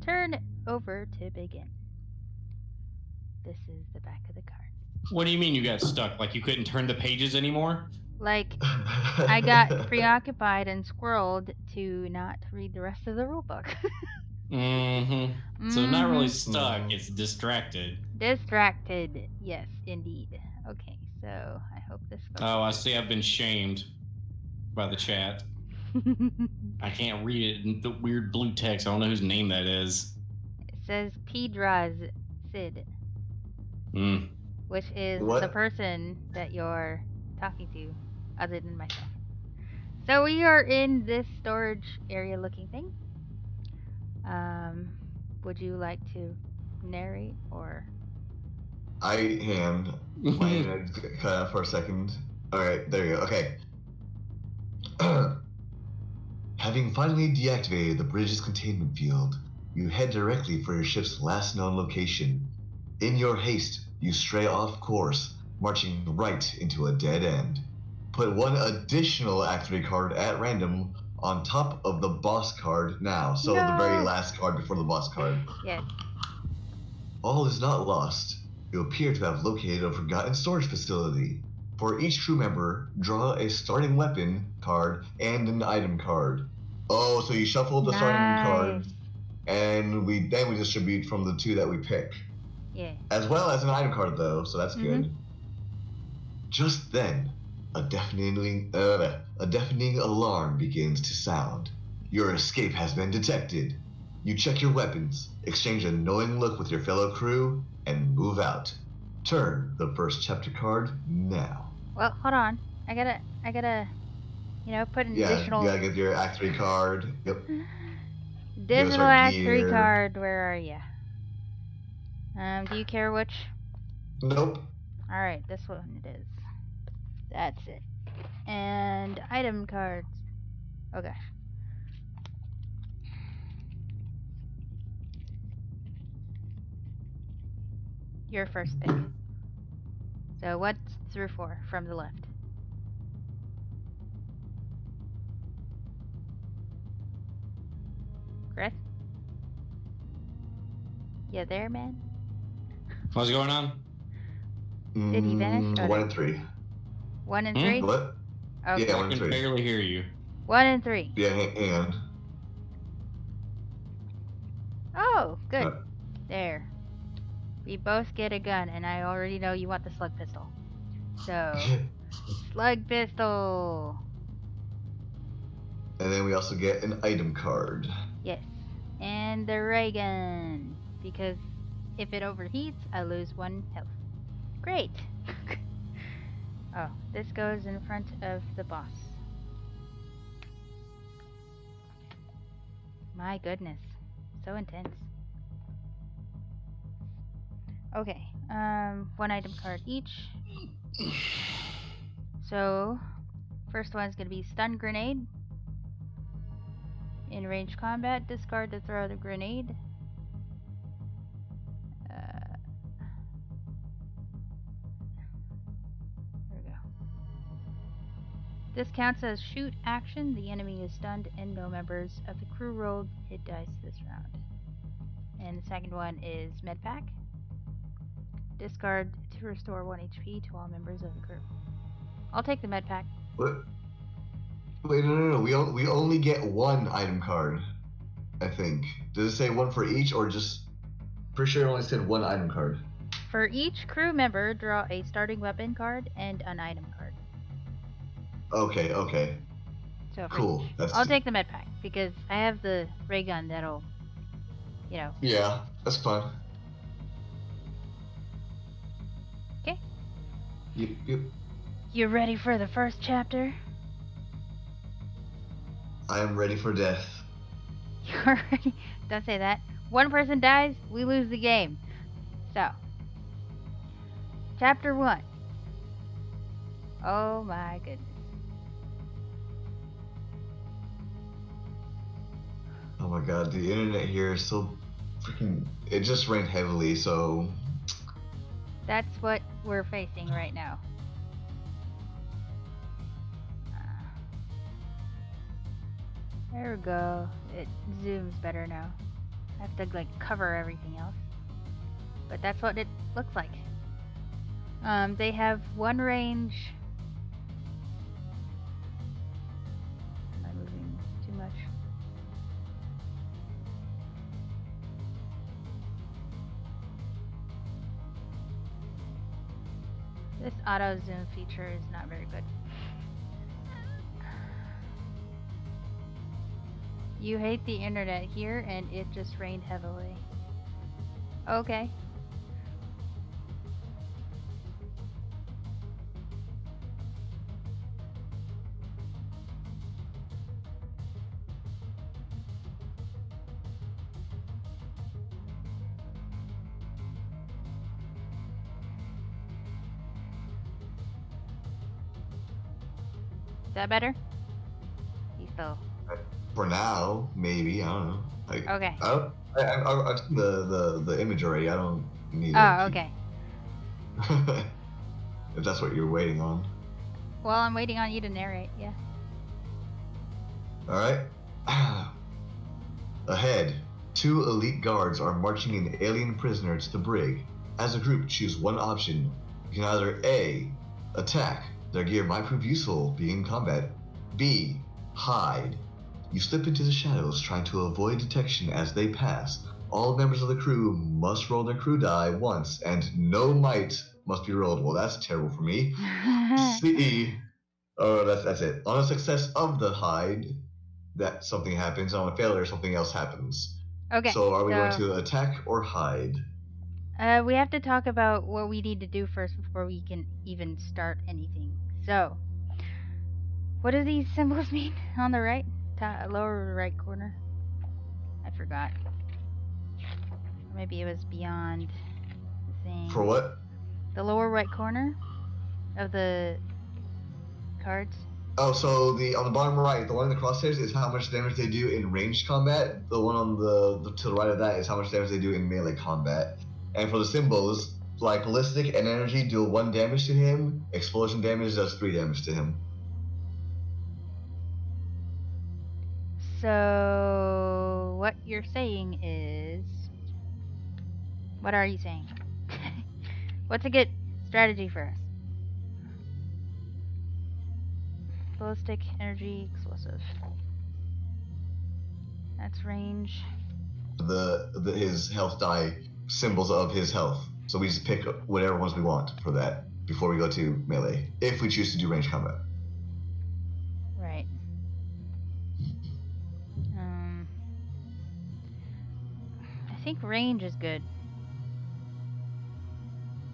Turn over to begin. This is the back of the card. What do you mean you got stuck? Like you couldn't turn the pages anymore? Like, I got preoccupied and squirreled to not read the rest of the rulebook. So not really Mhm. stuck, it's distracted. Distracted. Yes, indeed. Okay, so I hope this goes. Oh, I see I've been shamed by the chat. I can't read it in the weird blue text. I don't know whose name that is. It says Pedraz Sid, which is What? the person that you're talking to, other than myself. So we are in this storage area looking thing. Would you like to narrate or? Hang on. My internet cut out for a second. Alright, there you go. Okay. Having finally deactivated the bridge's containment field, you head directly for your ship's last known location. In your haste, you stray off course, marching right into a dead end. Put one additional Act 3 card at random on top of the boss card now, so the very No. last card before the boss card. Yes. All is not lost. You appear to have located a forgotten storage facility. For each crew member, draw a starting weapon card and an item card. Oh, so you shuffle the starting card, and we distribute from the two that we pick. Yeah. As well as an item card, though, so that's good. Just then, a deafening alarm begins to sound. Your escape has been detected. You check your weapons, exchange a knowing look with your fellow crew, and move out. Turn the first chapter card now. Well, hold on. I gotta, put an additional. You gotta get your Act 3 card. Yep. Additional Act 3 card. Where are ya? Do you care which? Nope. Alright, this one it is. That's it. And item cards. Oh gosh. Your first pick. So what's through 4 from the left? Chris? You there, man? What's going on? Did he vanish? Oh, 1 and 3. 1 and 3? What? Okay. Yeah, 1 I and can 3. barely hear you. 1 and 3. Yeah, and. Oh, good. There. We both get a gun, and I already know you want the slug pistol. So, slug pistol. And then we also get an item card. Yes. And the ray gun. Because if it overheats, I lose 1 health. Great. Oh, this goes in front of the boss. My goodness. So intense. Okay. 1 item card each. So, first one's gonna be stun grenade. In range combat, discard to throw the grenade. There we go. This counts as shoot action. The enemy is stunned and no members of the crew rolled hit dice this round. And the second one is med pack. Discard to restore 1 HP to all members of the crew. I'll take the med pack. What? Wait, no. We only get 1 item card, I think. Does it say 1 for each, or just... For sure it only said 1 item card. For each crew member, draw a starting weapon card and an item card. Okay. So cool. I'll take the med pack, because I have the ray gun that'll, Yeah, that's fine. Okay. Yep. You ready for the first chapter? I am ready for death. You're ready? Don't say that. 1 person dies, we lose the game. So, chapter 1. Oh my goodness. Oh my god, the internet here is so freaking... It just rained heavily, so... That's what we're facing right now. There we go. It zooms better now. I have to like cover everything else. But that's what it looks like. They have one range. Am I moving too much? This auto zoom feature is not very good. You hate the internet here, and it just rained heavily. Okay. Is that better? He's still. For now, maybe. I don't know. Like, Okay. I've seen the image already. I don't need Oh, it. okay. If that's what you're waiting on. Well, I'm waiting on you to narrate, yeah. Alright. Ahead, 2 elite guards are marching an alien prisoner to the brig. As a group, choose one option. You can either A. Attack. Their gear might prove useful being in combat. B. Hide. You slip into the shadows, trying to avoid detection as they pass. All members of the crew must roll their crew die once, and no might must be rolled. Well, that's terrible for me. C. Oh, that's it. On a success of the hide, that something happens. On a failure, something else happens. Okay. So are we going to attack or hide? We have to talk about what we need to do first before we can even start anything. So, what do these symbols mean on the right? Lower right corner? I forgot. Maybe it was beyond the thing. For what? The lower right corner of the cards. Oh, so on the bottom right, the one in the crosshairs is how much damage they do in ranged combat. The one on the to the right of that is how much damage they do in melee combat. And for the symbols, like ballistic and energy deal 1 damage to him. Explosion damage does 3 damage to him. So, what you're saying is... What are you saying? What's a good strategy for us? Ballistic, energy, explosive. That's range. His health die symbols of his health. So we just pick whatever ones we want for that before we go to melee, if we choose to do range combat. Right. I think range is good.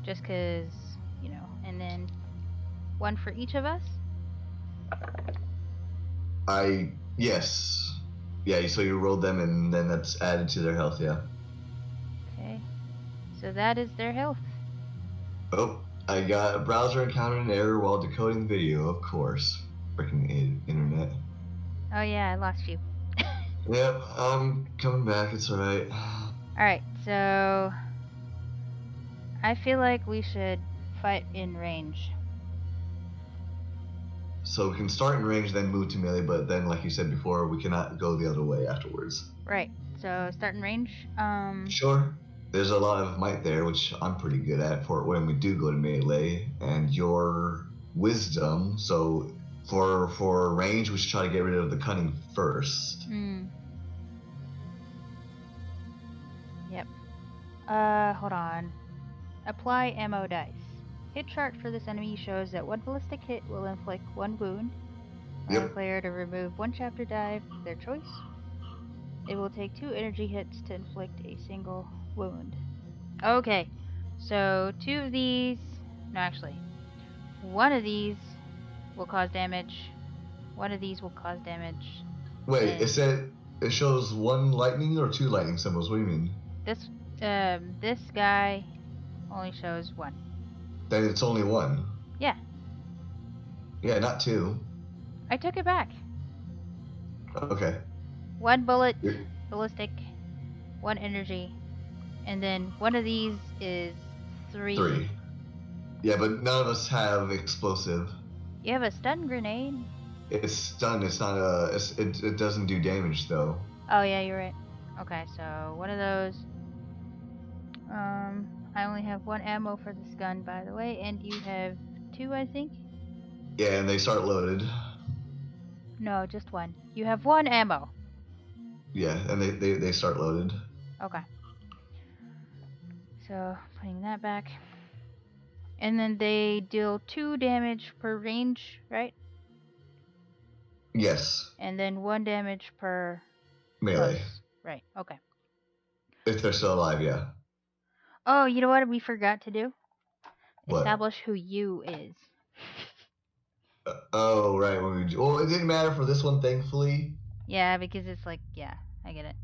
Just cause, you know, and then 1 for each of us? Yes. Yeah, so you rolled them and then that's added to their health, yeah. Okay. So that is their health. Oh, I got a browser encountered an error while decoding video, of course. Freaking internet. Oh yeah, I lost you. Yep, I'm coming back, it's alright. Alright, so... I feel like we should fight in range. So we can start in range, then move to melee, but then, like you said before, we cannot go the other way afterwards. Right, so start in range. Sure. There's a lot of might there, which I'm pretty good at for when we do go to melee, and your wisdom, so for range, we should try to get rid of the cunning first. Yep. Hold on. Apply ammo dice. Hit chart for this enemy shows that 1 ballistic hit will inflict 1 wound. Allow the player to remove 1 chapter die of their choice. It will take 2 energy hits to inflict a single wound. Okay, so 2 of these... No, actually. 1 of these will cause damage. 1 of these will cause damage. Wait, it shows 1 lightning or 2 lightning symbols? What do you mean? This guy only shows 1. Then it's only 1. Yeah. Yeah, not 2. I took it back. Okay. 1 bullet, ballistic, 1 energy, and then 1 of these is 3. 3. Yeah, but none of us have explosive. You have a stun grenade. It's stun. It's not it doesn't do damage though. Oh yeah, you're right. Okay, so one of those. I only have one ammo for this gun, by the way, and you have two, I think? Yeah, and they start loaded. No, just one. You have one ammo. Yeah, and they start loaded. Okay. So, putting that back. And then they deal 2 damage per range, right? Yes, And then 1 damage per melee. close. Right, okay. If they're still alive, yeah. Oh, you know what we forgot to do? What? Establish who you is. Oh, right. Well, it didn't matter for this one, thankfully. Yeah, because it's like, yeah, I get it.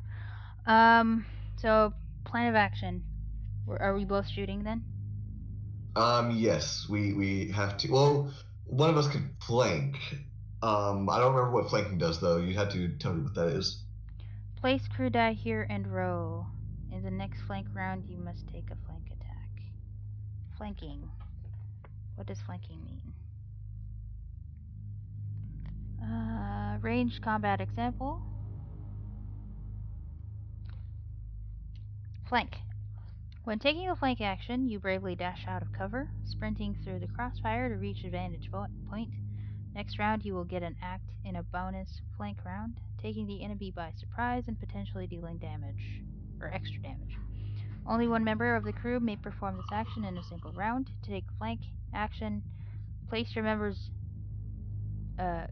So, plan of action. Are we both shooting then? Yes, we have to. Well, one of us could flank. I don't remember what flanking does though. You had to tell me what that is. Place crew die here and roll. In the next flank round, you must take a flank attack. Flanking. What does flanking mean? Ranged combat example. Flank. When taking a flank action, you bravely dash out of cover, sprinting through the crossfire to reach a vantage point. Next round, you will get an act in a bonus flank round, taking the enemy by surprise and potentially dealing damage, or extra damage. Only one member of the crew may perform this action in a single round. To take flank action, place your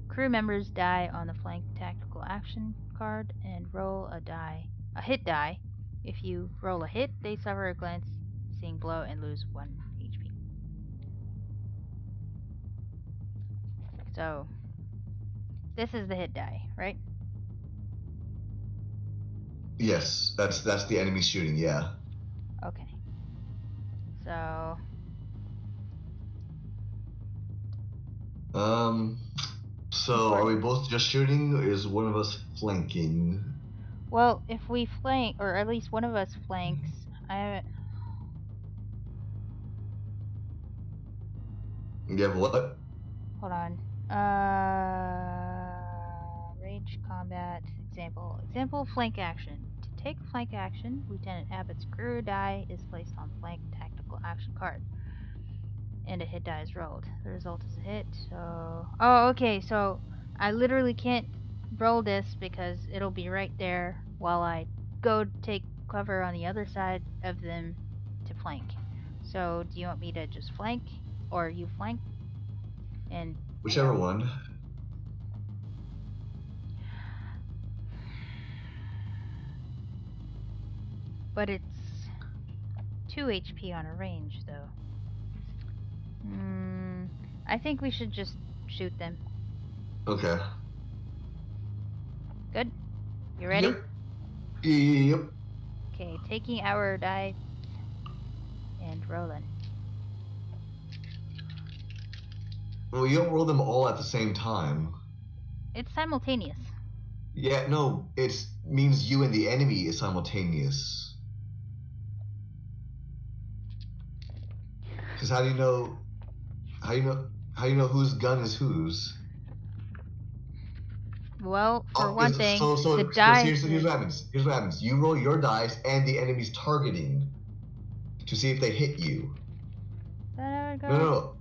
crew members' die on the flank tactical action card and roll a hit die. If you roll a hit, they suffer a glancing blow and lose 1 HP. So, this is the hit die, right? Yes, that's the enemy shooting. Yeah. Okay. So, So are we both just shooting, or is one of us flanking? well, if we flank, or at least one of us flanks, You have what? hold on. Range combat example. Example flank action. To take flank action, Lieutenant Abbott's crew die is placed on flank tactical action card, and a hit die is rolled. The result is a hit. So, oh, okay. So I literally can't roll this because it'll be right there while I go take cover on the other side of them to flank. So, do you want me to just flank, or you flank? And Whichever one. But it's 2 HP on a range, though. I think we should just shoot them. Okay. Good? You ready? Yep. Okay, taking our die and rolling. Well, you don't roll them all at the same time. It's simultaneous. Yeah, no, it means you and the enemy is simultaneous. Because how do you know whose gun is whose? Well, for one thing, the dice. Here's what happens. Here's what happens. You roll your dice and the enemy's targeting to see if they hit you. No.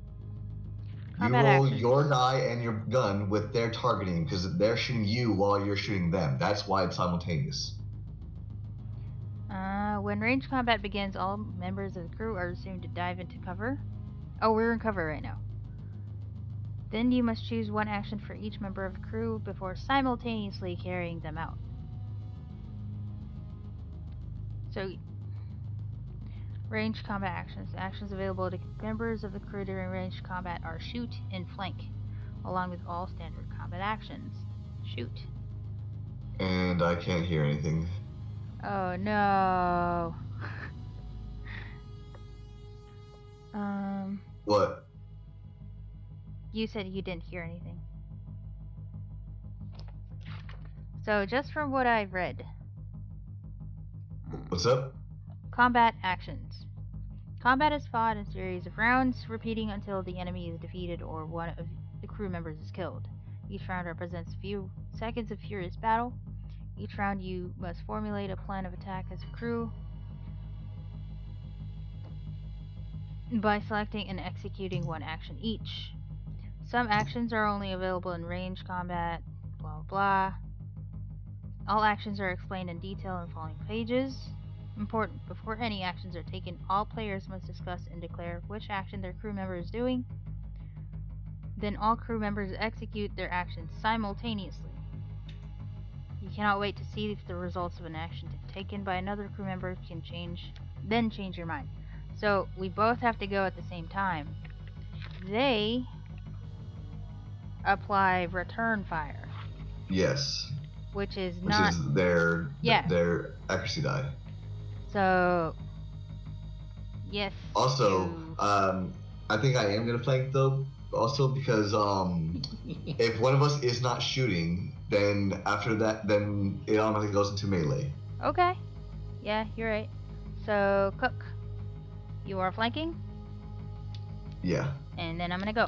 You roll your die and your gun with their targeting because they're shooting you while you're shooting them. That's why it's simultaneous. When range combat begins, all members of the crew are assumed to dive into cover. Oh, we're in cover right now. Then you must choose one action for each member of the crew before simultaneously carrying them out. So, range combat actions. Actions available to members of the crew during range combat are shoot and flank, along with all standard combat actions. Shoot. And I can't hear anything. Oh no. What? You said you didn't hear anything. So, just from what I've read. What's up? Combat actions. Combat is fought in a series of rounds, repeating until the enemy is defeated or one of the crew members is killed. Each round represents a few seconds of furious battle. Each round you must formulate a plan of attack as a crew by selecting and executing one action each. Some actions are only available in range combat, blah blah. All actions are explained in detail in the following pages. Important, before any actions are taken, all players must discuss and declare which action their crew member is doing. Then all crew members execute their actions simultaneously. You cannot wait to see if the results of an action taken by another crew member can change your mind. So we both have to go at the same time. They apply return fire, Yes. which is Which not is their Yeah. their accuracy die. so. Yes. Also, you- I think I am gonna flank though. Also because if one of us is not shooting, then after that, then it automatically goes into melee. Okay. Yeah, you're right. So Cook, you are flanking, Yeah. and then I'm gonna go.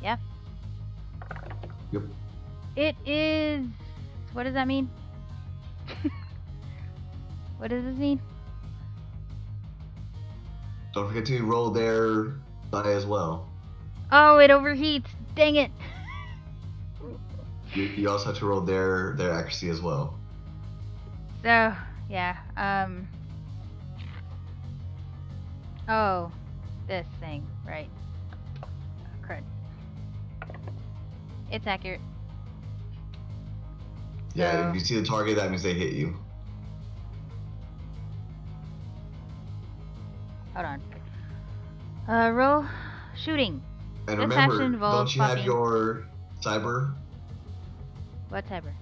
Yeah. Yep. It is. What does that mean? What does this mean? Don't forget to roll their die as well. Oh, it overheats. Dang it. You also have to roll their accuracy as well. So, yeah. Oh, this thing, right? Crud. It's accurate. Yeah, So- if you see the target, that means they hit you. Hold on. Roll shooting. And This remember, action involves don't you have popping- your cyber, What cyber?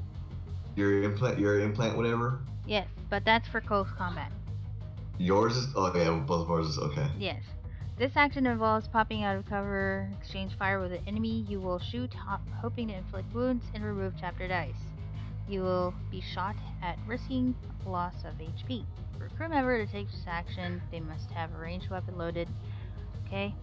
your implant, whatever? Yes, but that's for close combat. Yours is yeah, both of ours is okay. Yes. This action involves popping out of cover, exchange fire with an enemy you will shoot, hoping to inflict wounds and remove chapter dice. You will be shot at risking loss of HP. For a crew member to take this action, they must have a ranged weapon loaded. Okay.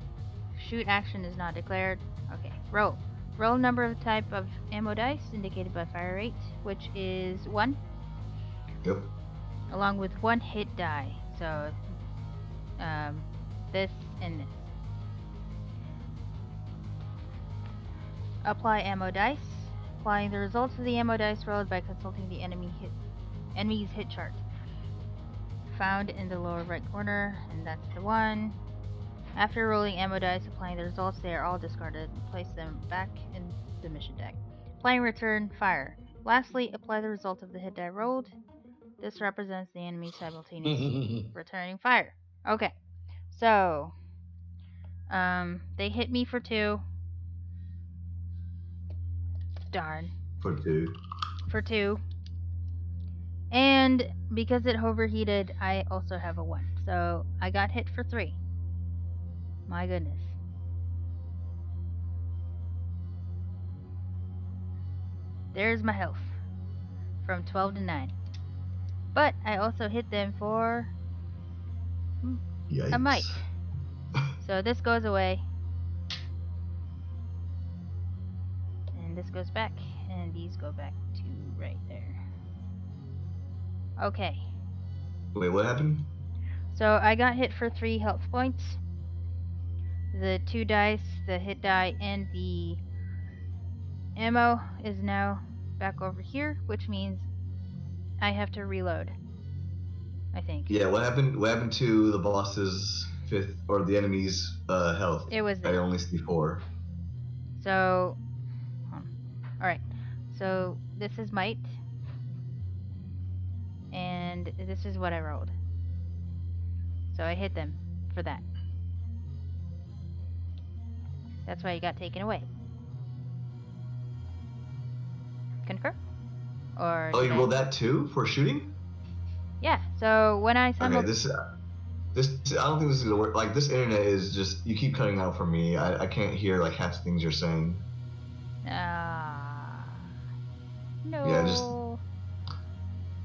Shoot action is not declared. Okay. Roll. Roll number of type of ammo dice indicated by fire rate, which is 1, Yep. along with 1 hit die. So, this and this. Apply ammo dice. Applying the results of the ammo dice rolled by consulting the enemy's hit chart. Found in the lower right corner, and that's the one. After rolling ammo dice, applying the results, they are all discarded. Place them back in the mission deck. Applying return fire. Lastly, apply the result of the hit die rolled. This represents the enemy simultaneously returning fire. Okay, so they hit me for 2. Darn. For 2. For 2. And because it overheated, I also have a 1. So I got hit for 3. My goodness. There's my health. From 12 to 9. But I also hit them for Yikes. a mite. So this goes away. And this goes back. And these go back to right there. Okay. Wait, what happened? So I got hit for 3 health points. The 2 dice, the hit die, and the ammo is now back over here, which means I have to reload. I think. Yeah, what happened? What happened to the boss's 5th or the enemy's health? It was I there. only see 4. So, alright. So this is might. And this is what I rolled. So I hit them for that. That's why you got taken away. Concur? Or Oh, did you I- rolled that too for shooting? Yeah, so when I Okay, this I don't think this is gonna work. Like this internet is just you keep cutting out for me. I can't hear like half the things you're saying. No. Yeah, just-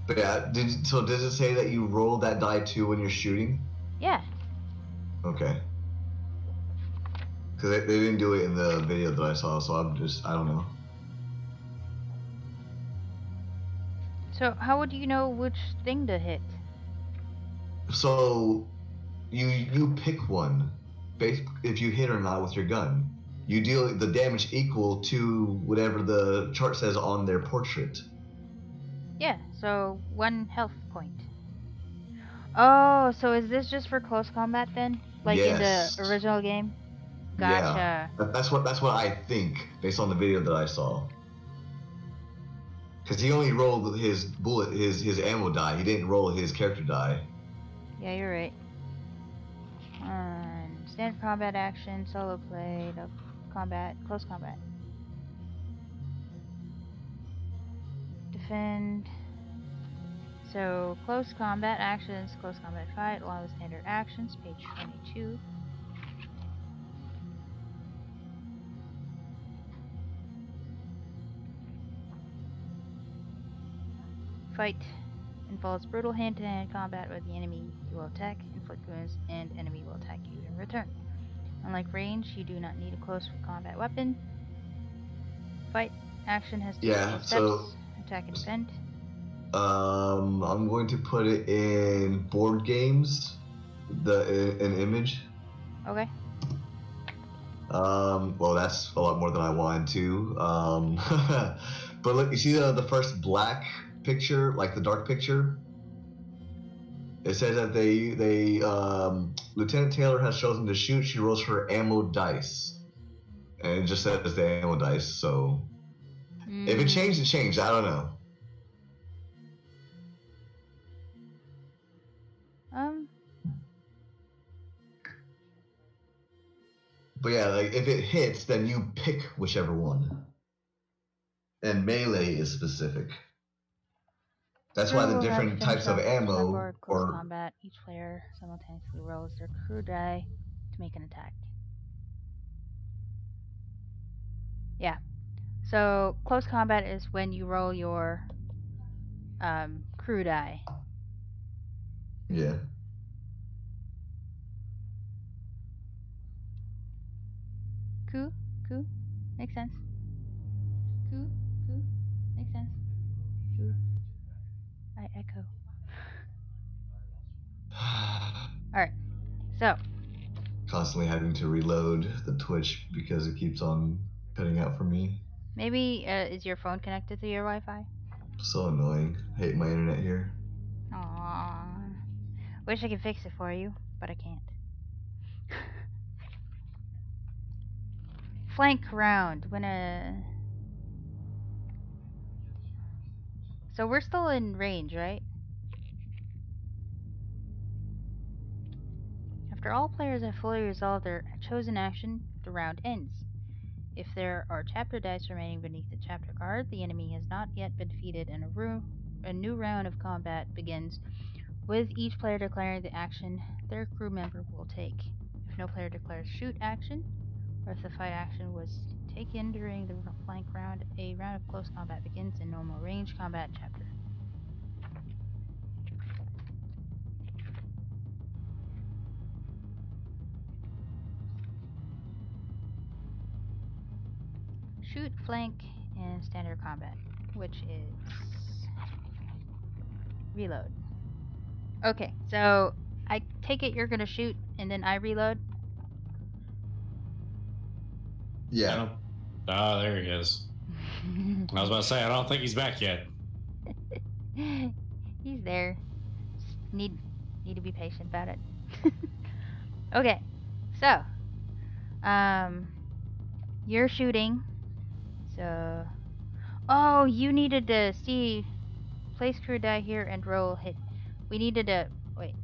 But yeah, does it say that you roll that die too when you're shooting? Yeah. Okay. Because they didn't do it in the video that I saw, so I don't know. So how would you know which thing to hit? So you pick one, based if you hit or not with your gun. You deal the damage equal to whatever the chart says on their portrait. Yeah, so 1 health point. Oh, so is this just for close combat then? Like in the Yes. original game? Yeah. Gotcha. That's what I think based on the video that I saw. Because he only rolled his bullet, his ammo die. He didn't roll his character die. Yeah, you're right. Standard combat action, solo play, combat, close combat. Defend. So, close combat actions, close combat fight, along with standard actions, page 22. Fight involves brutal hand-to-hand combat where the enemy will attack, inflict wounds, and enemy will attack you in return. Unlike range, you do not need a close combat weapon. Fight action has 2 Yeah, steps: so attack and defend. I'm going to put it in board games, an image. Okay. Well, that's a lot more than I wanted to. But look, you see the first black picture, like the dark picture? It says that Lieutenant Taylor has chosen to shoot. She rolls her ammo dice. And it just says the ammo dice, so... If it changed, it changed. I don't know. But yeah, like if it hits, then you pick whichever one. And melee is specific. That's why the different types of ammo close combat, each player simultaneously rolls their crew die to make an attack. Yeah. So close combat is when you roll your crew die. Yeah. Cool. Makes sense. Cool. Makes sense. Cool. I echo. Alright. So. Constantly having to reload the Twitch because it keeps on cutting out for me. Maybe is your phone connected to your Wi-Fi? So annoying. Hate my internet here. Aww. Wish I could fix it for you, but I can't. Flank round. So we're still in range, right? After all players have fully resolved their chosen action, the round ends. If there are chapter dice remaining beneath the chapter card, the enemy has not yet been defeated, and a new round of combat begins, with each player declaring the action their crew member will take. If no player declares shoot action, or if the fight action was taken during the flank round, a round of close combat begins in normal range combat chapter. Shoot, flank, and standard combat, which is reload. Okay, so I take it you're gonna shoot and then I reload? Yeah. Oh, there he is. I was about to say, I don't think he's back yet. He's there. Just need to be patient about it. Okay, so you're shooting. So, oh, you needed to see place crew die here and roll hit. We needed to wait.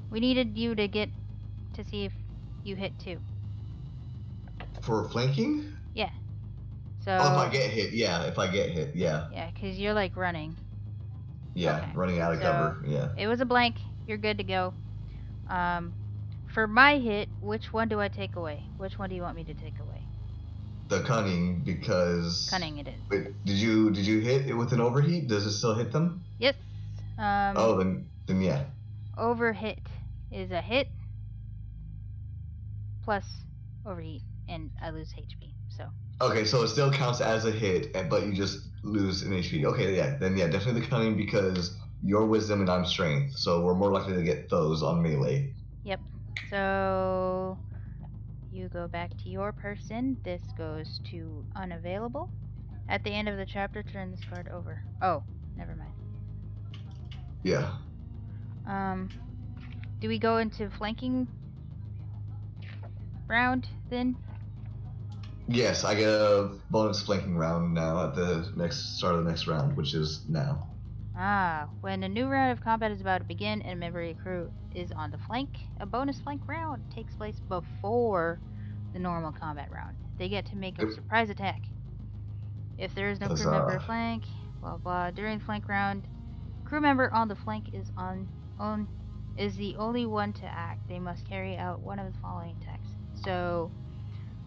We needed you to get to see if you hit too. For flanking? Yeah. So. Oh, if I get hit, yeah. If I get hit, yeah. Yeah, because you're like running. Yeah, Okay. running out of cover. Yeah. It was a blank. You're good to go. For my hit, which one do I take away? Which one do you want me to take away? The cunning, because Cunning it is. Wait, did you hit it with an overheat? Does it still hit them? Yes. Oh, then yeah. Overhit is a hit plus overheat, and I lose HP. So. Okay, so it still counts as a hit, but you just lose an HP. Okay, yeah, then yeah, definitely the cunning because you're wisdom and I'm strength, so we're more likely to get those on melee. Yep. So you go back to your person. This goes to unavailable. At the end of the chapter, turn this card over. Oh, never mind. Yeah. Do we go into flanking round then? Yes, I get a bonus flanking round now at the start of the next round, which is now. When a new round of combat is about to begin and a member of your crew is on the flank, a bonus flank round takes place before the normal combat round. They get to make a Yep. surprise attack. If there is no crew member flank, blah blah. During the flank round, crew member on the flank is is the only one to act. They must carry out one of the following attacks. So,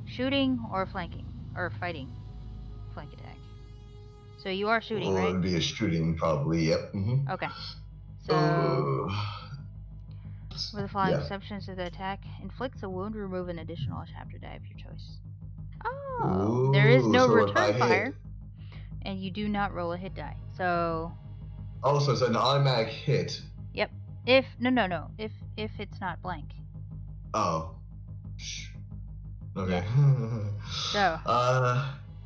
shooting or flanking or fighting flank attack. So you are shooting, Well, right? it would be a shooting, probably. Yep. Mm-hmm. Okay. So, with the following exceptions of the attack, inflicts a wound, remove an additional chapter die of your choice. Oh, there is no so return fire, and you do not roll a hit die. So. Oh, so it's an automatic hit. Yep. If no. If it's not blank. Oh. Okay. So.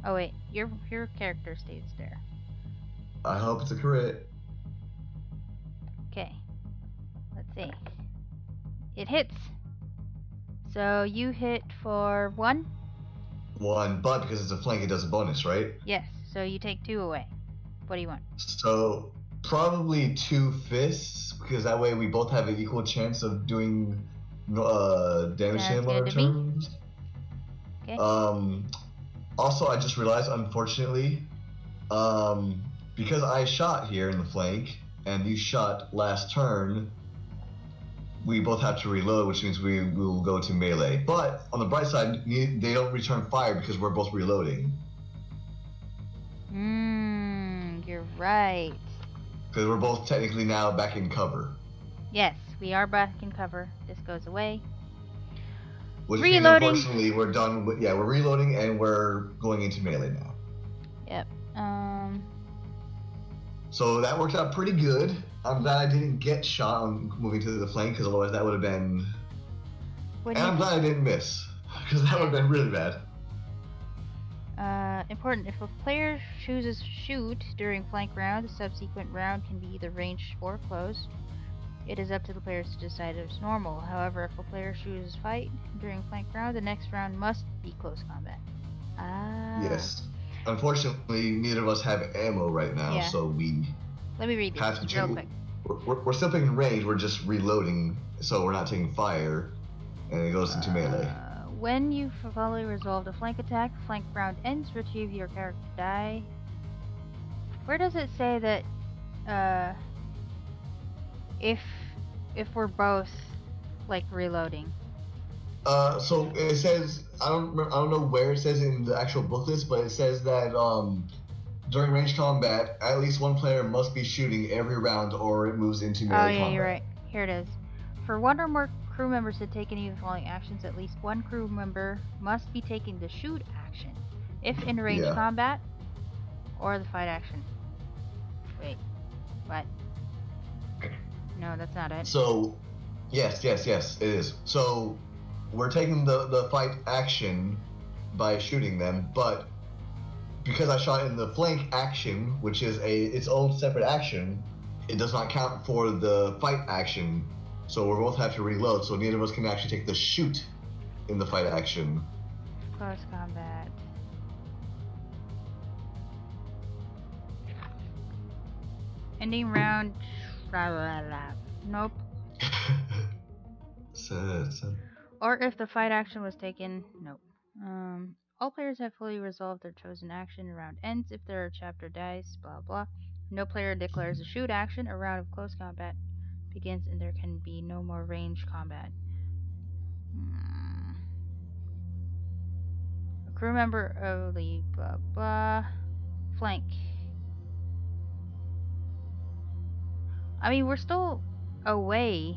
Oh wait, your character stays there. I hope it's a crit. Okay. Let's see. It hits. So you hit for 1? 1, but because it's a flank, it does a bonus, right? Yes. So you take 2 away. What do you want? So probably 2 fists, because that way we both have an equal chance of doing damage to him on our turns. Okay. Also, I just realized, unfortunately, because I shot here in the flank and you shot last turn, we both have to reload, which means we will go to melee. But on the bright side, they don't return fire because we're both reloading. You're right. Because we're both technically now back in cover. Yes, we are back in cover. This goes away. Which means, unfortunately, we're done with, we're reloading and we're going into melee now. Yep. So that worked out pretty good. I'm glad I didn't get shot on moving to the flank, because otherwise that would have been... And I'm glad I didn't miss, because that would have been really bad. Important. If a player chooses shoot during flank round, the subsequent round can be either ranged or closed. It is up to the players to decide if it's normal. However, if a player chooses fight during flank round, the next round must be close combat. Yes. Unfortunately, neither of us have ammo right now, so we... Let me read this real quick. We're still picking range, we're just reloading, so we're not taking fire, and it goes into melee. When you've fully resolved a flank attack, flank round ends, retrieve your character die. Where does it say that, if we're both, like, reloading? So it says, I don't know where it says in the actual booklets, but it says that, during range combat, at least one player must be shooting every round or it moves into melee combat. Oh, yeah, you're right. Here it is. For one or more crew members to take any of the following actions, at least one crew member must be taking the shoot action if in range combat or the fight action. Wait, what? No, that's not it. So, yes, it is. So, we're taking the fight action by shooting them, but because I shot in the flank action, which is its own separate action, it does not count for the fight action. So we both have to reload, so neither of us can actually take the shoot in the fight action. Close combat. Ending round. Nope. Or if the fight action was taken. Nope. All players have fully resolved their chosen action. Round ends if there are chapter dice. Blah blah. No player declares a shoot action. A round of close combat begins and there can be no more range combat. A crew member only blah blah. Flank. I mean, we're still away.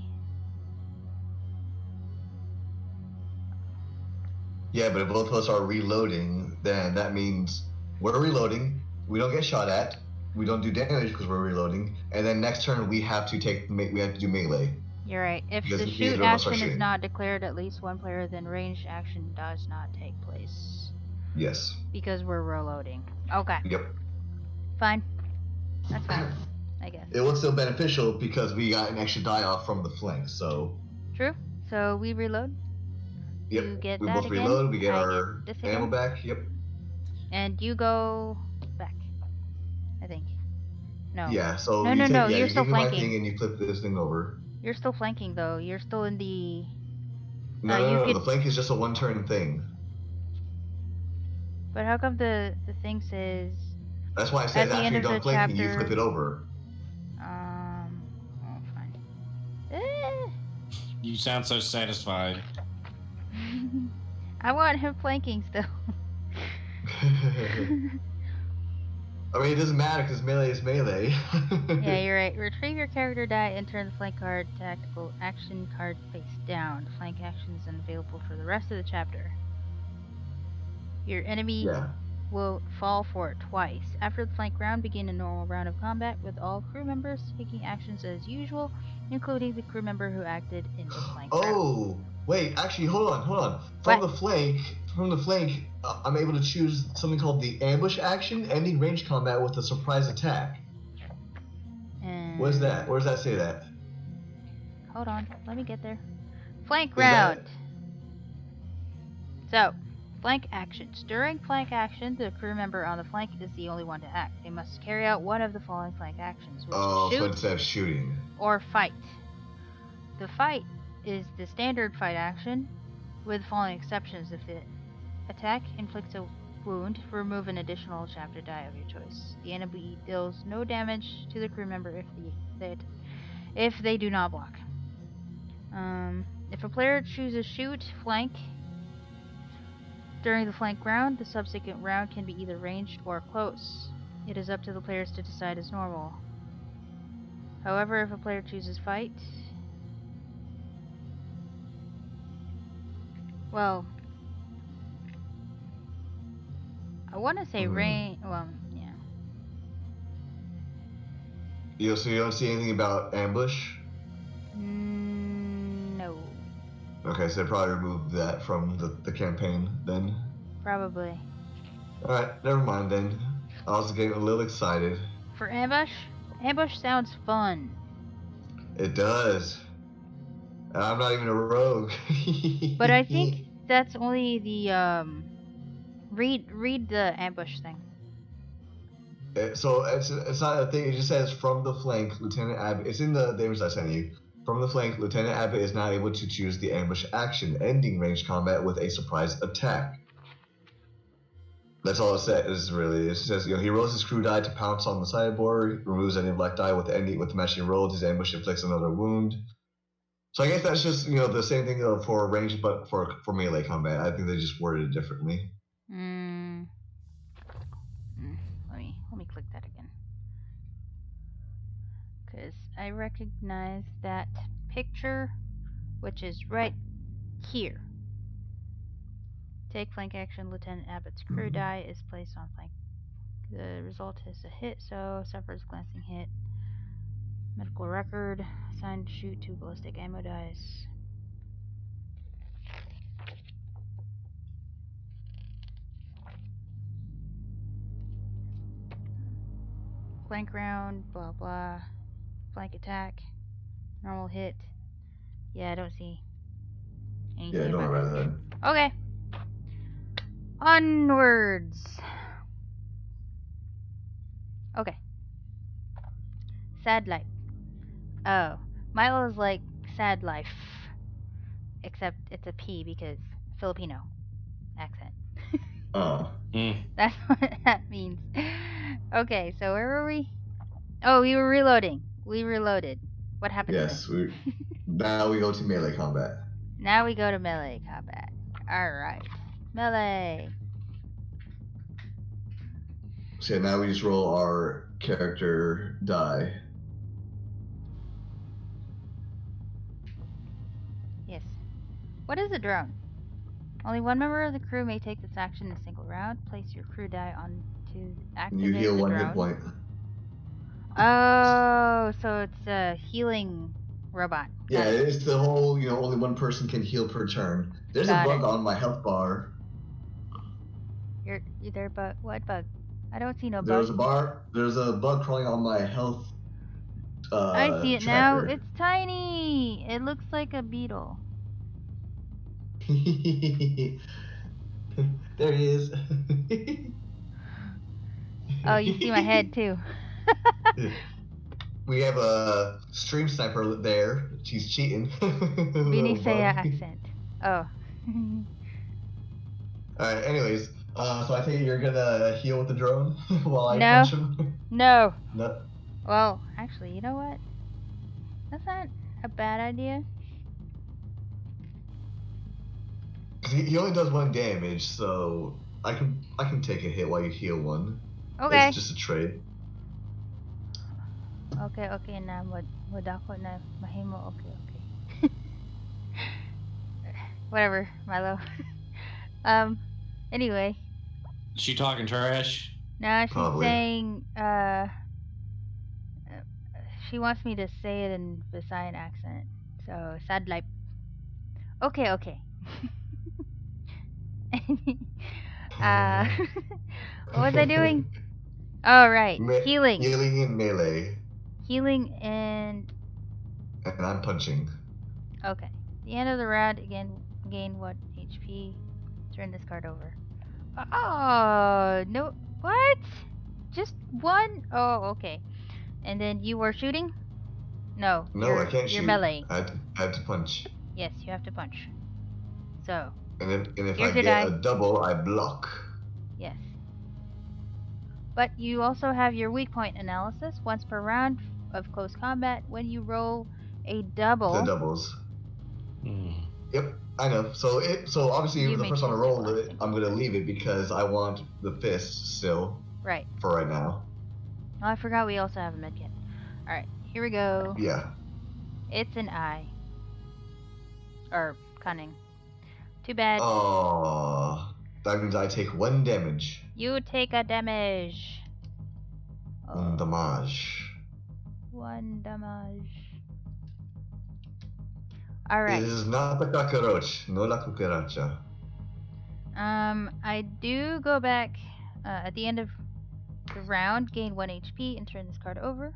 Yeah, but if both of us are reloading, then that means we're reloading. We don't get shot at. We don't do damage because we're reloading. And then next turn we have to do melee. You're right. If Because the neither shoot of us are action is shooting. not declared at least one player, then ranged action does not take place. Yes. Because we're reloading. Okay. Yep. Fine. That's fine. I guess. It was still beneficial because we got an extra die off from the flank, so. True. So we reload. Yep. You get we that both again. reload. We get I our get this ammo again. back. Yep. And you go back. I think. No. Yeah. So No, you no, take, no. yeah, You're you still give me my flanking. thing and you flip this thing over. You're still flanking though. You're still in the. No, you no, no. could- The flank is just a one-turn thing. But how come the thing says? That's why I At said the after end you're of done the flanking, you chapter- flip it over. Oh, fine. You sound so satisfied. I want him flanking still. I mean, it doesn't matter because melee is melee. Yeah, you're right. Retrieve your character die and turn the flank card tactical action card face down. The flank action is unavailable for the rest of the chapter. Your enemy Yeah. will fall for it twice. After the flank round, begin a normal round of combat with all crew members taking actions as usual, including the crew member who acted in the flank round. Oh, wait. Actually, hold on. From the flank, I'm able to choose something called the ambush action, ending range combat with a surprise attack. And What is that? Where does that say that? Hold on, let me get there. Flank Is that- round. So, flank actions. During flank action, the crew member on the flank is the only one to act. They must carry out one of the following flank actions, which Oh, is so shoot instead of shooting. or fight. The fight is the standard fight action, with the following exceptions. If the attack inflicts a wound, remove an additional chapter die of your choice. The enemy deals no damage to the crew member if they do not block. If a player chooses shoot, flank, during the flank round, the subsequent round can be either ranged or close. It is up to the players to decide as normal. However, if a player chooses fight, well, I want to say range. Well, yeah. So you don't see anything about ambush? No, Okay, so they probably removed that from the campaign then. probably. Alright, never mind then. I was getting a little excited. For ambush, ambush sounds fun. It does. And I'm not even a rogue. But I think that's only the read the ambush thing. So it's not a thing. It just says from the flank, Lieutenant Abbott. It's in the image I sent you. From the flank, Lieutenant Abbott is not able to choose the ambush action, ending range combat with a surprise attack. That's all it says. Really, it says he rolls his crew die to pounce on the sideboard, removes any black die with the match he rolled. His ambush inflicts another wound. So I guess that's just the same thing for range, but for melee combat. I think they just worded it differently. Let me click that again, because I recognize that picture, which is right here. Take flank action. Lieutenant Abbott's crew die is placed on flank. The result is a hit, so suffers glancing hit. Medical record. Assigned to shoot 2 ballistic ammo dice. Flank round, blah blah. Flank attack. Normal hit. Yeah, I don't see anything. Yeah, don't about worry that. about that. Okay. Onwards. Okay. Sad life. Oh. Milo's like sad life. Except it's a P because Filipino accent. Oh. That's what that means. Okay, so where were we? Oh, we were reloading. We reloaded. What happened? Yes. Now we go to melee combat. Now we go to melee combat. Alright. Melee. So now we just roll our character die. Yes. What is a drone? Only one member of the crew may take this action in a single round. Place your crew die on to You activate heal the 1 hit drone. point. Oh, so it's a healing robot. Yeah, Got it. it's the whole, only one person can heal per turn. There's Got a bug it. on my health bar. You're there, bug. What bug? I don't see no There's bug. there's a bug crawling on my health I see it now. tracker. It's tiny. It looks like a beetle. There he is. Oh, you see my head too. We have a stream sniper there. She's cheating. Vinisea accent. Oh. Alright, anyways, so I think you're gonna heal with the drone while I No. punch him? No. No. Well, actually, you know what? That's not a bad idea. 'Cause he only does 1 damage, so I can take a hit while you heal 1. Okay. It's just a trade. Okay, na modako na mahimo. Okay. Whatever, Milo. Anyway. She talking trash? Now she's Probably. saying, she wants me to say it in Visayan accent. So, sad like. Okay. What was I doing? Oh, right. Healing. Healing in melee. Healing and... And I'm punching. Okay. At the end of the round, again, gain 1 HP. Turn this card over. Oh, no. What? Just 1? Oh, okay. And then you were shooting? No. No, I can't you're shoot. melee. I had to punch. Yes, you have to punch. So, And if here's I your get die. a double, I block. Yes. But you also have your weak point analysis. Once per round of close combat, when you roll a double... The doubles. Yep, I know. So obviously You the may first time I choose roll to it, I'm gonna leave it because I want the fist still. Right. For right now. Oh, I forgot we also have a medkit. Alright, here we go. Yeah. It's an eye. Or cunning. Too bad. Oh, that means I take 1 damage. You take a damage. 1 damage. 1 damage. Alright. This is not the cockroach. No la cucaracha. I do go back at the end of the round, gain 1 HP, and turn this card over.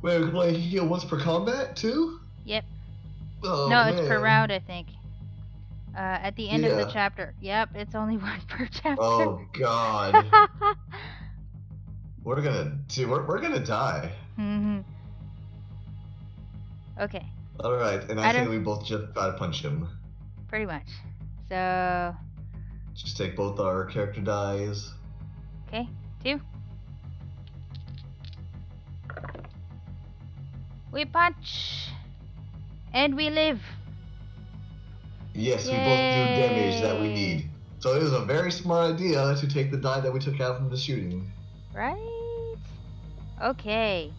Wait, we can only heal once per combat too? Yep. Oh, No, man. it's per round, I think. At the end of the Yeah. chapter. Yep, it's only 1 per chapter. Oh god. We're gonna die. Mhm. Okay, Alright, and I think we both just gotta punch him. pretty much. So, Just take both our character dies. okay, 2. We punch! And we live! Yes, we both do damage that we need. So it was a very smart idea to take the die that we took out from the shooting. Right? Okay,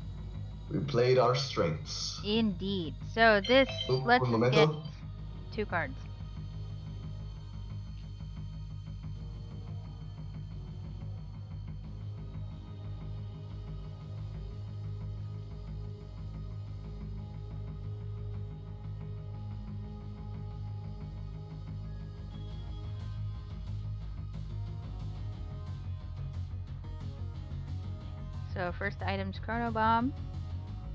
We played our strengths. indeed. So this, Oop, let's un get momento. 2 cards. So first item's Chrono Bomb.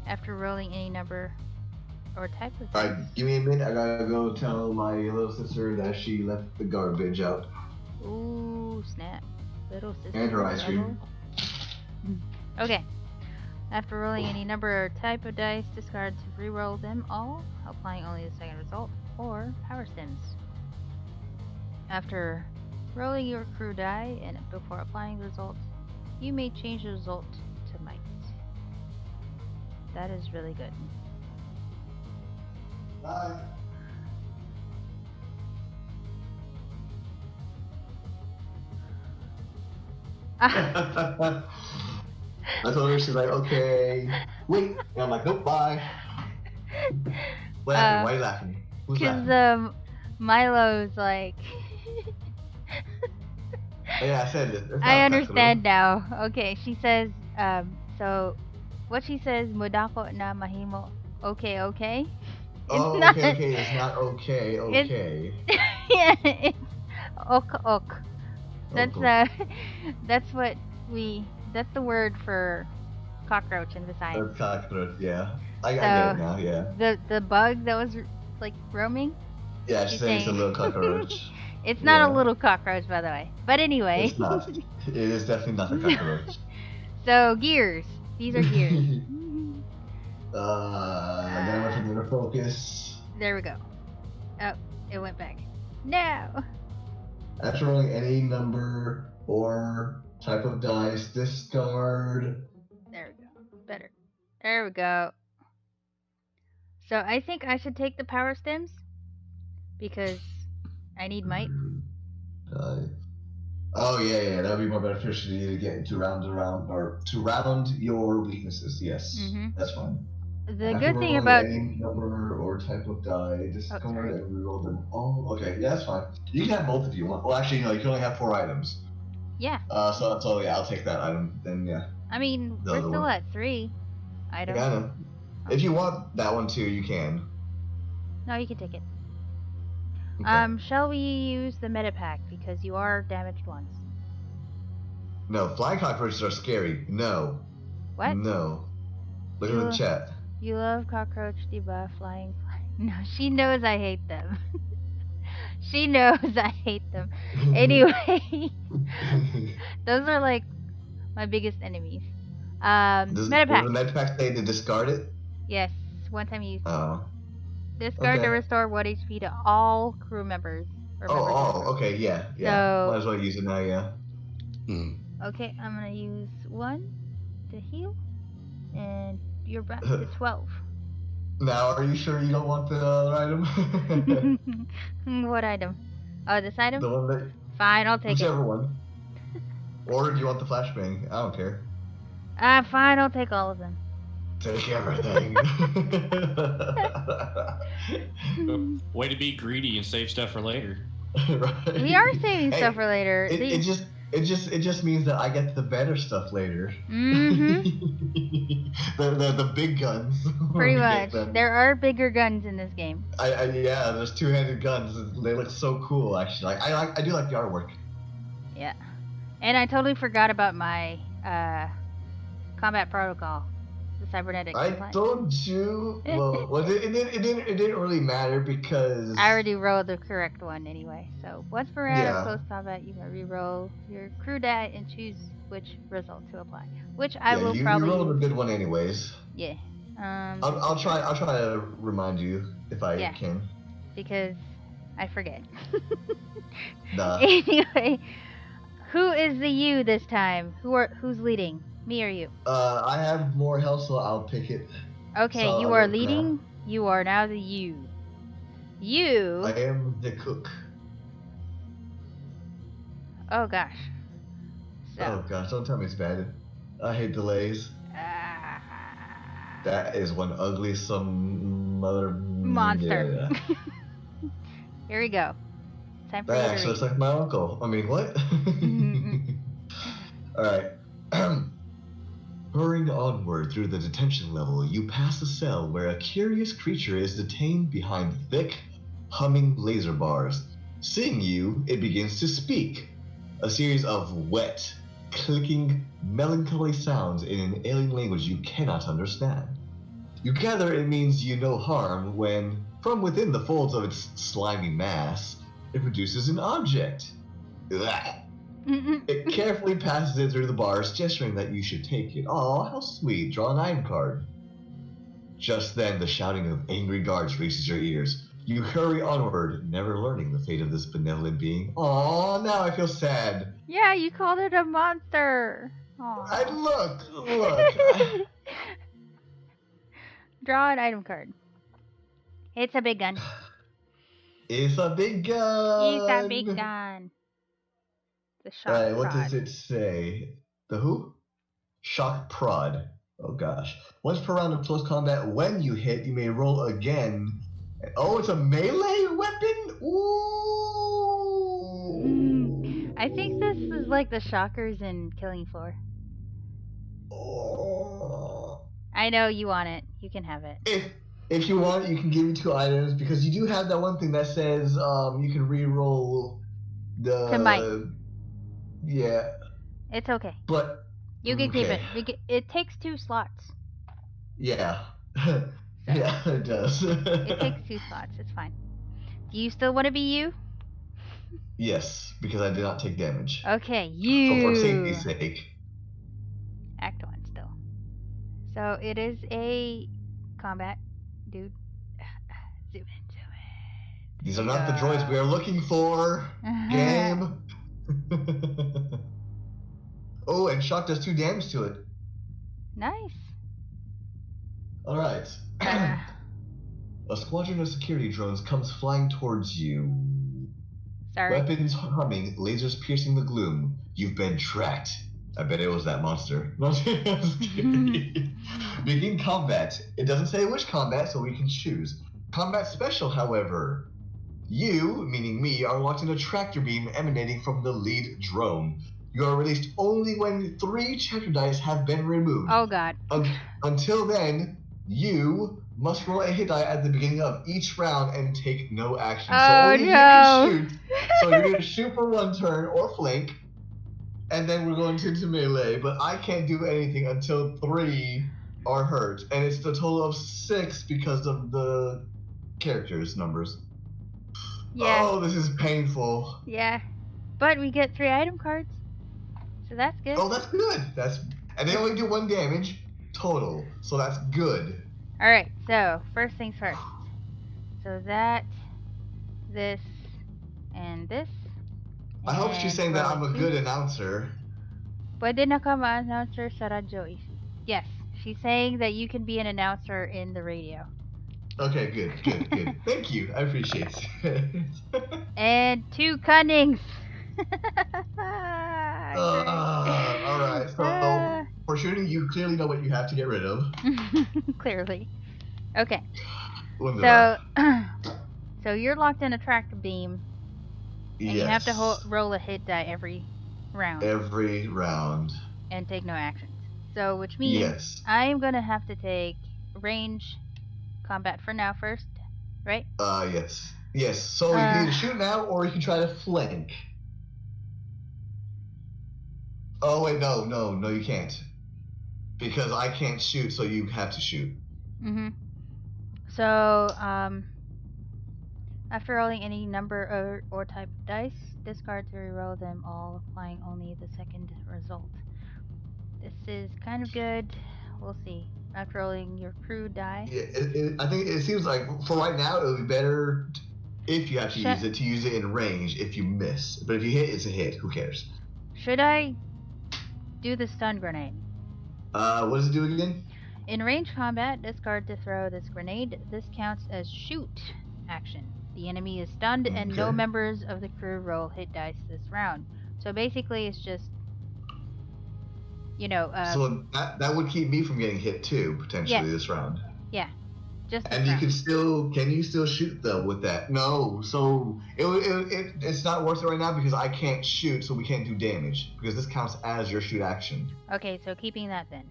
After rolling any number or type of dice. Alright, give me a minute. I gotta go tell my little sister that she left the garbage out. Ooh, snap. Little sister. And her ice cream. Okay. After rolling any number or type of dice, discard to reroll them all, applying only the second result, or power stims. After rolling your crew die and before applying the result, you may change the result to might. That is really good. Bye. I told her, she's like, okay, wait. And I'm like, nope, bye. What happened? Why are you laughing? Who's laughing? Because Milo's like Yeah, I said it. It's I not understand now. Okay, she says, so what she says, mudako na mahimo. Okay, okay. It's Oh, not. okay. It's not okay. It's Okay. yeah, it's ok ok. That's Okay. that's what that's the word for cockroach in Visayas. Cockroach. Yeah. I get So it now. Yeah. the bug that was like roaming. Yeah. She's She's saying it's a saying little cockroach. it's not a Yeah. little cockroach, by the way. But anyway. It's not. It is definitely not a cockroach. So gears. These are gears. Again, what's another focus? There we go. Oh, it went back. No. After rolling any number or type of dice, discard. There we go. Better. There we go. So I think I should take the power stems because I need might. Oh yeah, that'd be more beneficial to you to get to round your weaknesses. Yes, that's fine. The After good thing rolling about any number or type of die, discard sorry. and reroll them all. Okay, yeah, that's fine. You can have both if you want. Well, actually, no, you can only have 4 items. Yeah. So yeah, I'll take that item. Then yeah. I mean, The we're other still one. at 3 items. Yeah, I know. If you want that one too, you can. No, you can take it. Okay. Shall we use the meta pack because you are damaged once? No, flying cockroaches are scary. No. What? No. Look at the chat. You love cockroach debuff flying. No, she knows I hate them. She knows I hate them. Anyway, those are like my biggest enemies. Does Meta pack. the meta pack say to discard it? Yes, one time use. Oh. Discard to restore 1 HP to all crew members. Or members of the crew. Okay, yeah. So- Might as well use it now, yeah. Okay, I'm gonna use 1 to heal, and you're back to 12. Now, are you sure you don't want the other item? What item? Oh, this item? The one that... Fine, I'll take Whichever one. Or do you want the flashbang? I don't care. it. Fine, I'll take all of them. Take everything. Way to be greedy and save stuff for later. Right? We are saving stuff for later. It just means that I get the better stuff later. Mm-hmm. the big guns. Pretty much. There are bigger guns in this game. Yeah, there's 2-handed guns. They look so cool, actually. I do like the artwork. Yeah. And I totally forgot about my combat protocol. The cybernetic. I compliance. told you. Well, it didn't really matter because I already rolled the correct one anyway. So once per round Yeah. of close combat, you may re-roll your crew die and choose which result to apply. Which I will probably. You rolled a good one, anyways. Yeah. I'll try to remind you if I can. Because I forget. Nah. Anyway, who is the you this time? Who's leading? Me or you? I have more health, so I'll pick it. Okay, So you I'll are go now. leading. You are now the you. You. I am the cook. Oh gosh. So. Oh gosh, don't tell me it's bad. I hate delays. That is one ugly some mother monster. Yeah. Here we go. Time for That you to actually looks read. like my uncle. I mean, what? Alright. Hurrying onward through the detention level, you pass a cell where a curious creature is detained behind thick, humming laser bars. Seeing you, it begins to speak. A series of wet, clicking, melancholy sounds in an alien language you cannot understand. You gather it means you no harm when, from within the folds of its slimy mass, it produces an object. Ugh. It carefully passes it through the bars, gesturing that you should take it. Aw, how sweet. Draw an item card. Just then, the shouting of angry guards reaches your ears. You hurry onward, never learning the fate of this benevolent being. Aw, now I feel sad. Yeah, you called it a monster. Aw. Look. Draw an item card. It's a big gun. It's a big gun. It's a big gun. The shock Alright, what prod. does it say? The who? Shock prod. Oh gosh. Once per round of close combat, when you hit, you may roll again. Oh, it's a melee weapon? Ooh. I think this is like the shockers in Killing Floor. Oh. I know you want it. You can have it. If you want, you can give me 2 items because you do have that one thing that says you can re-roll the. To might. Yeah, It's okay. but You can keep it. okay. It takes 2 slots. Yeah, yeah, it does. It takes 2 slots. It's fine. Do you still want to be you? Yes, because I did not take damage. Okay, So you. for safety's sake. Act 1 still. So it is a combat, dude. Zoom in. These are not the droids we are looking for. Game. Oh, and shock does 2 damage to it. Nice. All right. A squadron of security drones comes flying towards you. Sorry. Weapons humming, lasers piercing the gloom. You've been tracked. I bet it was that monster. Begin combat. It doesn't say which combat, so we can choose. Combat special, however. You, meaning me, are watching a tractor beam emanating from the lead drone. You are released only when 3 chapter dice have been removed. Oh god. Until then, you must roll a hit die at the beginning of each round and take no action. Oh, so only no. you can shoot. So you're going to shoot for 1 turn or flank, and then we're going into melee. But I can't do anything until 3 are hurt, and it's the total of 6 because of the characters' numbers. Yeah. Oh, this is painful. Yeah. But we get 3 item cards. So that's good. Oh, that's good. And they only do 1 damage total, so that's good. Alright, so first things first. So that, this, and this. I hope she's saying that I'm a two. good announcer. Pwede na ka ma-announcer sa radyo. Yes, she's saying that you can be an announcer in the radio. Okay, good. Thank you. I appreciate it. And 2 cunnings. Alright, so for shooting, you clearly know what you have to get rid of. Clearly. Okay. Wonderful. So you're locked in a tractor beam, and you have to roll a hit die every round. Every round. And take no actions. So, which means Yes. I am gonna have to take range combat for now first, right? Yes. Yes. So you can either shoot now or you can try to flank. Oh wait, no, you can't. Because I can't shoot, so you have to shoot. Mm-hmm. So, after rolling any number or type of dice, discard to reroll them all, applying only the second result. This is kind of good. We'll see. After rolling your crew die. Yeah, I think it seems like for right now it would be better if you have to use it in range if you miss. But if you hit, it's a hit. Who cares? Should I do the stun grenade? What does it do again? In range combat, discard to throw this grenade. This counts as shoot action. The enemy is stunned and no members of the crew roll hit dice this round. So basically it's just, so that would keep me from getting hit too, potentially, this round. Yeah. Just and you can you still shoot though with that? No, so it's not worth it right now because I can't shoot, so we can't do damage because this counts as your shoot action. Okay, so keeping that then.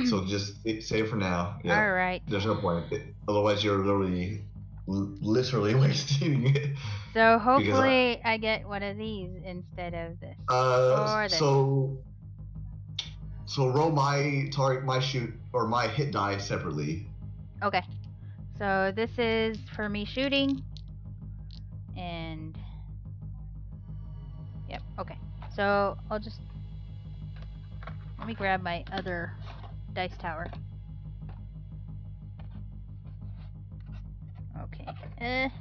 So just save it for now. Yeah. All right. There's no point. Otherwise, you're literally wasting it. So hopefully I get one of these instead of this. Or this. So roll my target, my shoot, or my hit die separately. Okay. So this is for me shooting. And yep, okay. So I'll just let me grab my other dice tower. Okay.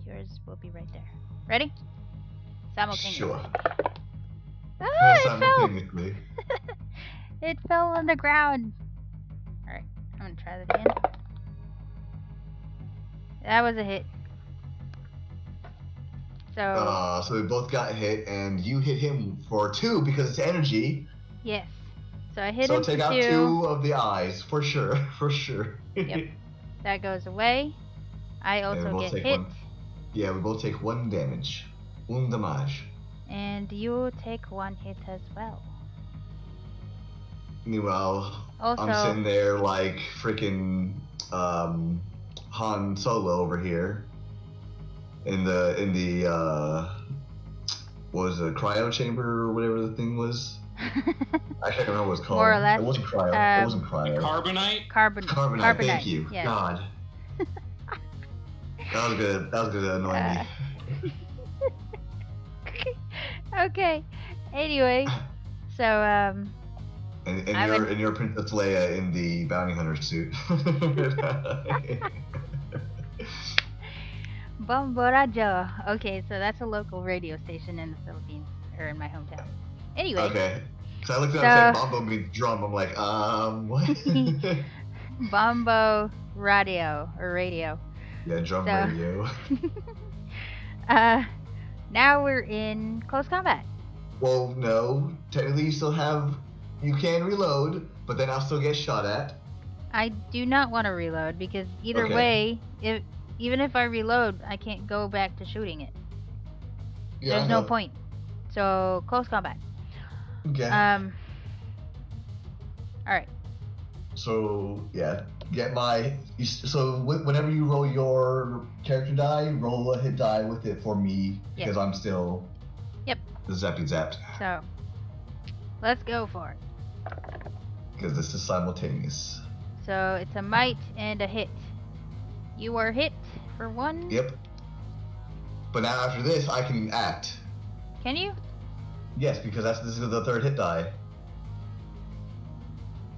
Yours will be right there. Ready? Simultaneously. Sure. Ah, simultaneously. It fell on the ground. Alright, I'm gonna try that again. That was a hit. So we both got hit, and you hit him for 2 because it's energy. Yes. So I hit him for 2. So take out 2 of the eyes, for sure, for sure. Yep. That goes away. I also get hit. Yeah, we both take 1 damage. 1 damage. And you take 1 hit as well. Meanwhile, I'm Also, sitting there like freaking Han Solo over here in the what was it, cryo chamber or whatever the thing was. I can't remember what it's called. More or less, It wasn't cryo. It wasn't cryo. Carbonite? Carbonite. Thank you. Yes. God. That was good. That was good at annoying me. Okay. Anyway, so And I would- you're Princess Leia in the bounty hunter suit. Bomborajo. Okay, so that's a local radio station in the Philippines, or in my hometown. Anyway, Okay. So I looked at it and So- said Bombo means drum. I'm like, what? Bombo Radio or radio. Yeah, drum So- radio. Now we're in close combat. Well, no. Technically, you can reload, but then I'll still get shot at. I do not want to reload because either Okay. way, even if I reload, I can't go back to shooting it. Yeah, There's I no know. point. So close combat. Okay. All right. So yeah, whenever you roll your character die, roll a hit die with it for me because I'm still. Yep. Zapped. So let's go for it. Because this is simultaneous. So it's a might and a hit. You are hit for 1. Yep. But now after this, I can act. Can you? Yes, because this is the 3rd hit die.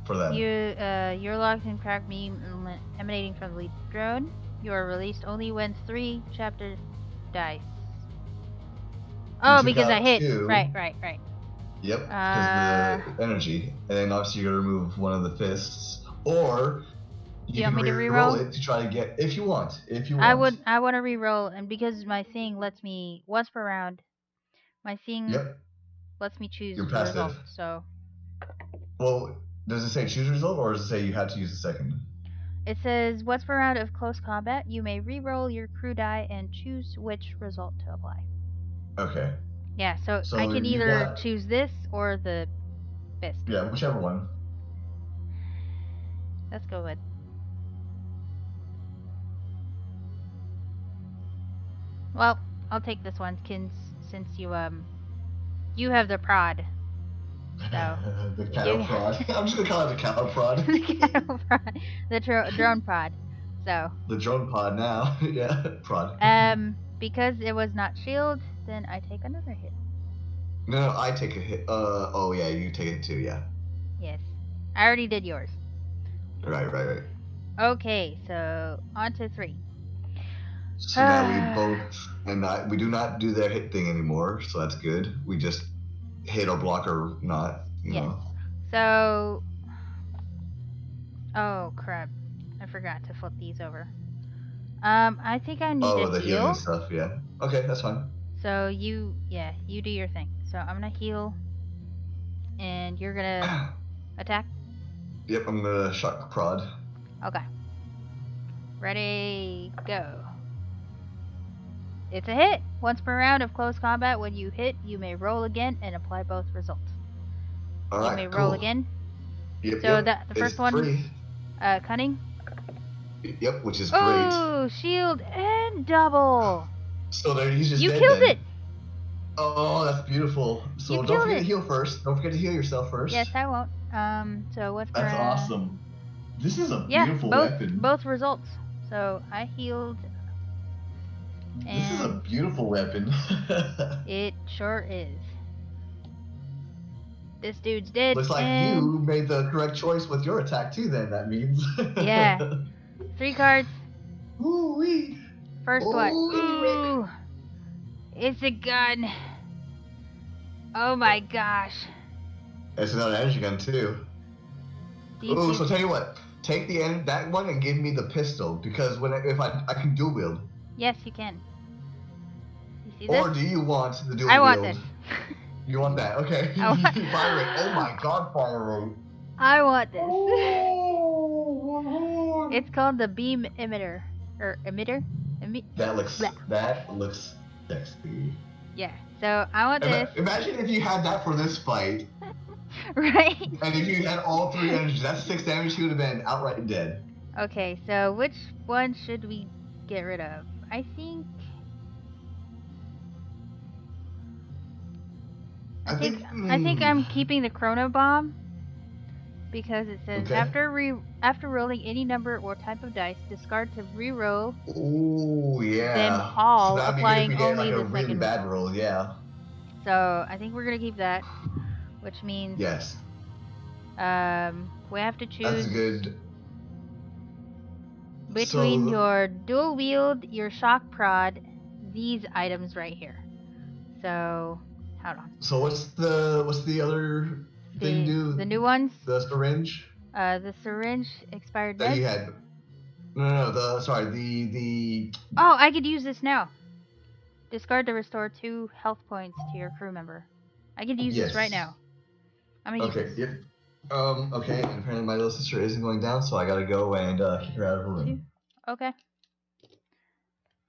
For them. You're locked in cracked beam emanating from the lead drone. You are released only when 3 chapter dice. Oh, took because I out hit. 2. Right. Yep, because of the energy. And then obviously you gotta remove one of the fists. Or you want can me to re-roll reroll? it to try to get if you want. I want to re-roll, and because my thing lets me once per round, my thing Yep. lets me choose You're the passive. result. So Well, does it say choose result or does it say you have to use the second? it says once per round of close combat, you may re-roll your crew die and choose which result to apply. Okay. Yeah, so So I can you either got- choose this or the fist. Yeah, whichever one. Let's go with. Well, I'll take this one, since you have the prod. So, the cattle you- prod. I'm just gonna call it the cattle prod. the cattle prod, the drone prod. So, The drone pod now. Yeah, prod. because it was not shield, then I take another hit. No, I take a hit. Oh yeah, you take it too. Yeah. Yes, I already did yours. Right. Okay, so on to 3. So now we both we do not do their hit thing anymore, so that's good. We just hit or block or not. You Yes. know. So, oh crap, I forgot to flip these over. I think I need Oh, to the heal. healing stuff. Yeah. Okay, that's fine. So you do your thing. So I'm gonna heal, and you're gonna attack. Yep, I'm gonna shock prod. Okay. Ready, go. It's a hit. Once per round of close combat, when you hit, you may roll again and apply both results. All You right. may cool. roll again. Yep. So yep. the first It's one, free. cunning. Yep, which is great. Oh, shield and double. So there, he's just You dead killed then. it. Oh, that's beautiful. So You don't killed forget it. to heal first. Don't forget to heal yourself first. Yes, I won't. So what's That's for, awesome. This is a Yeah, beautiful both weapon. both results. So I healed. This is a And beautiful weapon. it sure is. This dude's dead. Looks like and you made the correct choice with your attack too. Then that means. Yeah. 3 cards. Ooh-wee. First one. Ooh, Rick. Ooh. It's a gun. Oh my gosh. It's another energy gun too. These Ooh, two- so tell you what. Take that one and give me the pistol because if I can dual wield. Yes, you can. You see Or this? do you want the dual I want wield? this. You want that? Okay. I want- Fire rate. Oh my god, fire rate. I want this. Oh, It's called the beam emitter. Or emitter? that looks Bleh. sexy. Yeah. So I want this. Imagine if you had that for this fight, Right? and if you had all 3 energies, that's 6 damage. He would have been outright dead. Okay, so which one should we get rid of? I think I'm keeping the Chrono Bomb because it says Okay. after rolling any number or type of dice, discard to re-roll Ooh, yeah. them all, so that'd be applying good if we get only like the a really second bad result. roll, yeah. So I think we're gonna keep that, which means Yes. we have to choose That's good. between So- your dual wield, your shock prod, these items right here. So hold on. So what's the other thing do? The new ones. The syringe The syringe expired that you meds. had. No. The. Oh, I could use this now. Discard to restore 2 health points to your crew member. I could use this right now. I'm gonna use Okay. this. Yep. Okay. And apparently my little sister isn't going down, so I gotta go and kick her out of her room. Okay.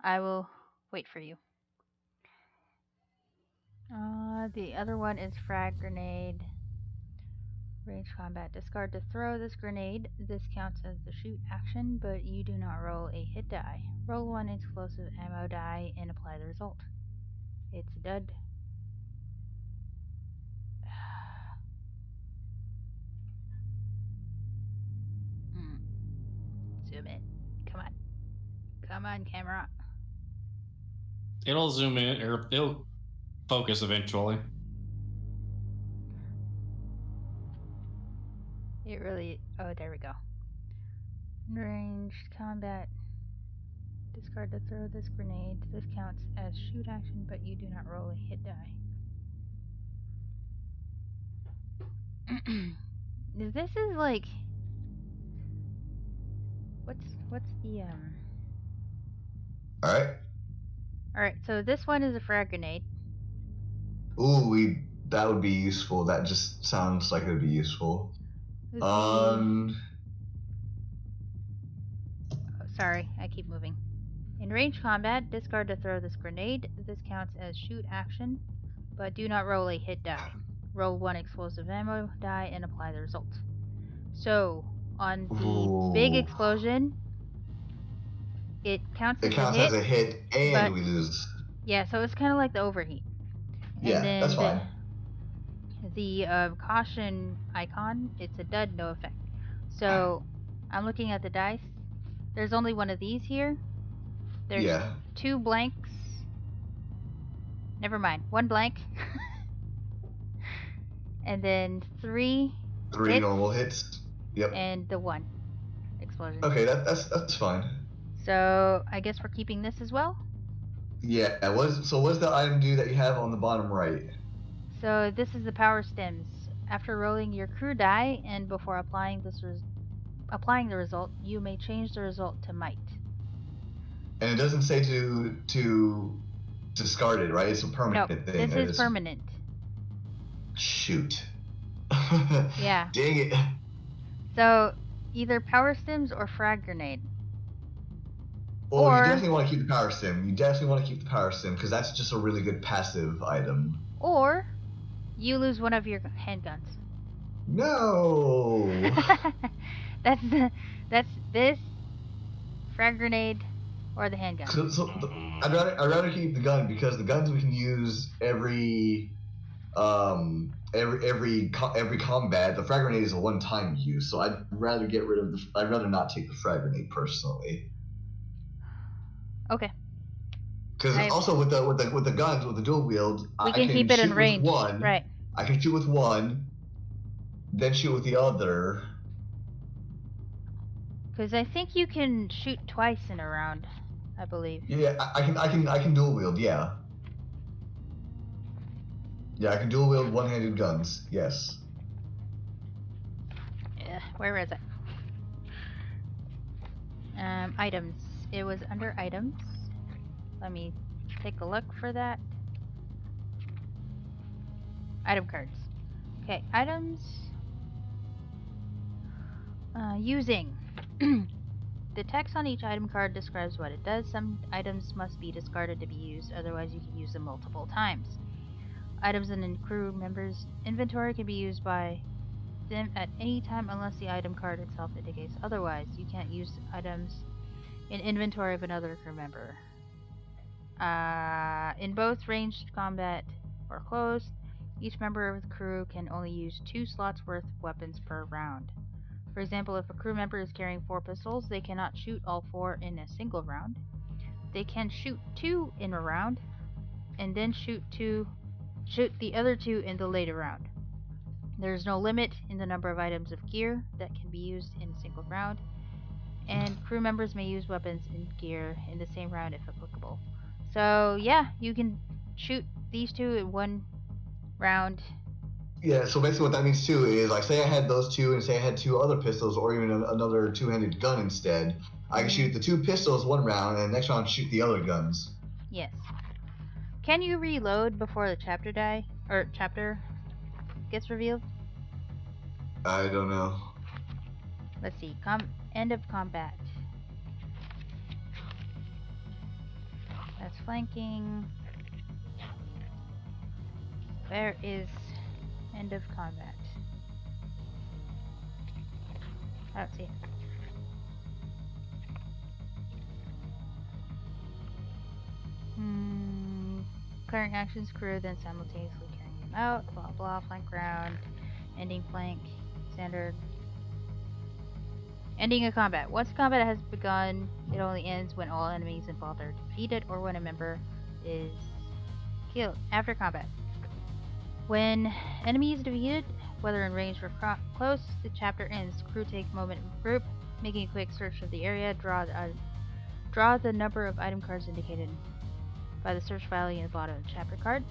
I will wait for you. The other one is frag grenade. Range combat. Discard to throw this grenade. This counts as the shoot action, but you do not roll a hit die. Roll 1 explosive ammo die and apply the result. It's a dud. Zoom in. Come on. Come on, camera. It'll zoom in, or it'll focus eventually. It really... Oh, there we go. Ranged combat. Discard to throw this grenade. This counts as shoot action, but you do not roll a hit die. This is like... What's the, Alright. Alright, so this one is a frag grenade. Ooh, that would be useful. That just sounds like it would be useful. Oh, sorry, I keep moving. In range combat, discard to throw this grenade. This counts as shoot action, but do not roll a hit die. Roll 1 explosive ammo die and apply the result. So, on the big explosion, it counts as a hit, and we lose. Yeah, so it's kind of like the overheat. Yeah, and then that's fine. The caution icon, it's a dud, no effect. So, I'm looking at the dice. There's only one of these here. There's 2 blanks. Never mind, 1 blank. And then 3 hits, normal hits. Yep. And the 1 explosion. Okay, that's fine. So I guess we're keeping this as well. Yeah. What's the item do that you have on the bottom right? So this is the power stems. After rolling your crew die and before applying the result, you may change the result to might. And it doesn't say to discard it, right? It's a permanent thing. This is permanent. Shoot. Yeah. Dang it. So either power stems or frag grenade. Well, you definitely want to keep the power stem. You definitely want to keep the power stem because that's just a really good passive item. Or you lose one of your handguns. No. That's this frag grenade or the handgun. I'd rather keep the gun because the guns we can use every combat. The frag grenade is a one-time use, so I'd rather get rid of I'd rather not take the frag grenade personally. Okay. Because also with the guns, with the dual wield, we can keep it in range. Right. I can shoot with one, then shoot with the other. Because I think you can shoot twice in a round, I believe. Yeah, I can dual wield. Yeah. Yeah, I can dual wield one-handed guns. Yes. Where is it? Items. It was under items. Let me take a look for that. Item cards. Okay, items. Using. The text on each item card describes what it does. Some items must be discarded to be used, otherwise you can use them multiple times. Items in a crew member's inventory can be used by them at any time unless the item card itself indicates otherwise. You can't use items in inventory of another crew member. In both ranged combat or close, each member of the crew can only use 2 slots worth of weapons per round. For example, if a crew member is carrying 4 pistols, they cannot shoot all 4 in a single round. They can shoot 2 in a round, and then shoot the other 2 in the later round. There is no limit in the number of items of gear that can be used in a single round, and crew members may use weapons and gear in the same round if applicable. So yeah, you can shoot these 2 in one round. Yeah, so basically what that means too is, like, say I had those 2 and say I had 2 other pistols or even another 2-handed gun instead. I can shoot the 2 pistols one round and the next round shoot the other guns. Yes. Can you reload before the chapter gets revealed? I don't know. Let's see. End of combat. That's flanking. Where is end of combat? I don't see it. Clearing actions, crew, then simultaneously carrying them out. Blah blah. Flank round. Ending flank. Standard. Ending a combat. Once combat has begun, it only ends when all enemies involved are defeated or when a member is killed. After combat. When enemy is defeated, whether in range or close, the chapter ends. Crew take a moment to group, making a quick search of the area. Draw the number of item cards indicated by the search value in the bottom of the chapter card.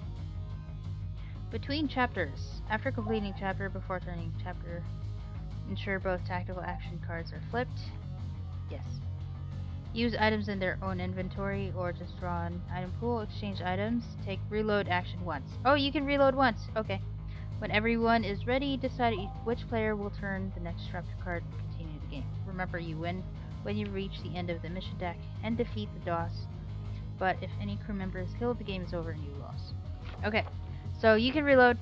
Between chapters. After completing chapter, before turning chapter, ensure both tactical action cards are flipped. Yes. Use items in their own inventory or just draw an item pool. Exchange items. Take reload action once. Oh, you can reload once. Okay. When everyone is ready, decide which player will turn the next chapter card and continue the game. Remember, you win when you reach the end of the mission deck and defeat the DOS. But if any crew member is killed, the game is over and you lost. Okay. So you can reload.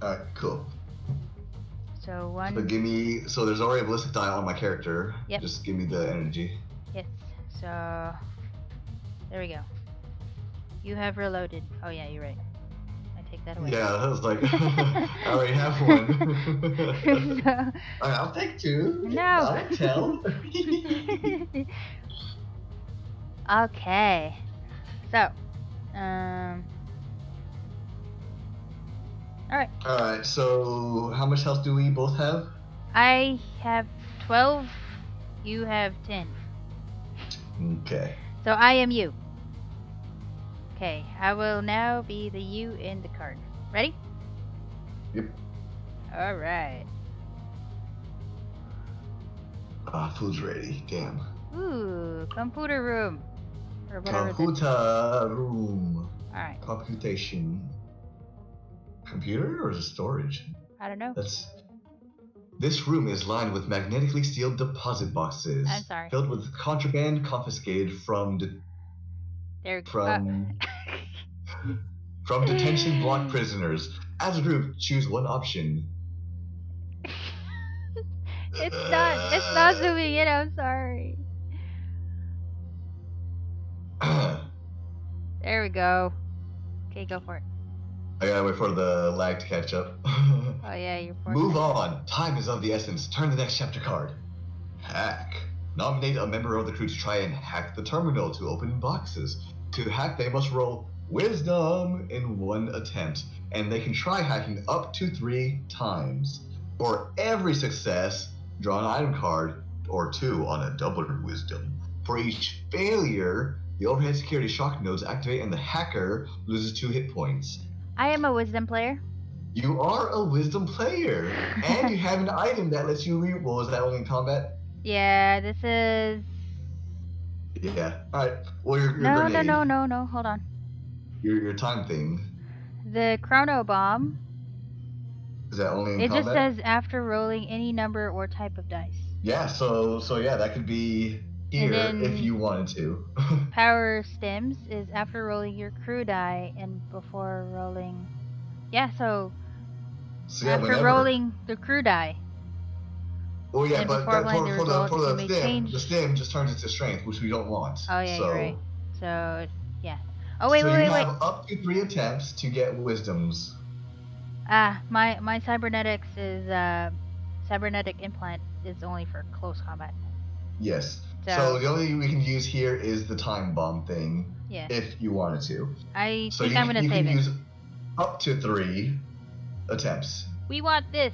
Alright, cool. So one. So there's already a ballistic die on my character. Yep. Just give me the energy. Yes. So there we go. You have reloaded. Oh yeah, you're right. I take that away. Yeah, I was like, I already have one. So, Alright, I'll take 2. No. I'll tell. Okay. So, alright. Alright, so how much health do we both have? I have 12. You have 10. Okay. So I am you. Okay, I will now be the you in the card. Ready? Yep. Alright. Food's ready. Damn. Ooh, computer room. Or whatever. Computer room. Alright. Computation. Computer or is it storage? I don't know. This room is lined with magnetically sealed deposit boxes. I'm sorry. Filled with contraband confiscated from detention block prisoners. As a group, choose one option. It's not zooming in, I'm sorry. There we go. Okay, go for it. I gotta wait for the lag to catch up. Oh yeah, you're Move on. Time is of the essence. Turn the next chapter card. Hack. Nominate a member of the crew to try and hack the terminal to open boxes. To hack, they must roll Wisdom in one attempt, and they can try hacking up to 3 times. For every success, draw an item card or 2 on a doubled Wisdom. For each failure, the overhead security shock nodes activate and the hacker loses 2 hit points. I am a wisdom player. You are a wisdom player, and you have an item that lets you reroll. Was that only in combat? Yeah, this is. Yeah. All right. Well, your No, grenade, no. Hold on. Your time thing. The chrono bomb. Is that only in It combat? just says after rolling any number or type of dice. Yeah. So yeah, that could be here And if then- you wanted to. Power stims is after rolling your crew die and before rolling. Yeah, so So yeah, after whenever. rolling the crew die. Oh yeah, and but before that, playing the results, for you the may stem, change- the stem just turns into strength, which we don't want. Oh yeah, so, you're right. So yeah. Oh wait, so wait, you wait, have wait. up to 3 attempts to get wisdoms. My cybernetics is cybernetic implant is only for close combat. Yes. So So- the only thing we can use here is the time bomb thing, Yeah. if you wanted to. I So think you, I'm gonna you save can it. use up to 3 attempts. We want this,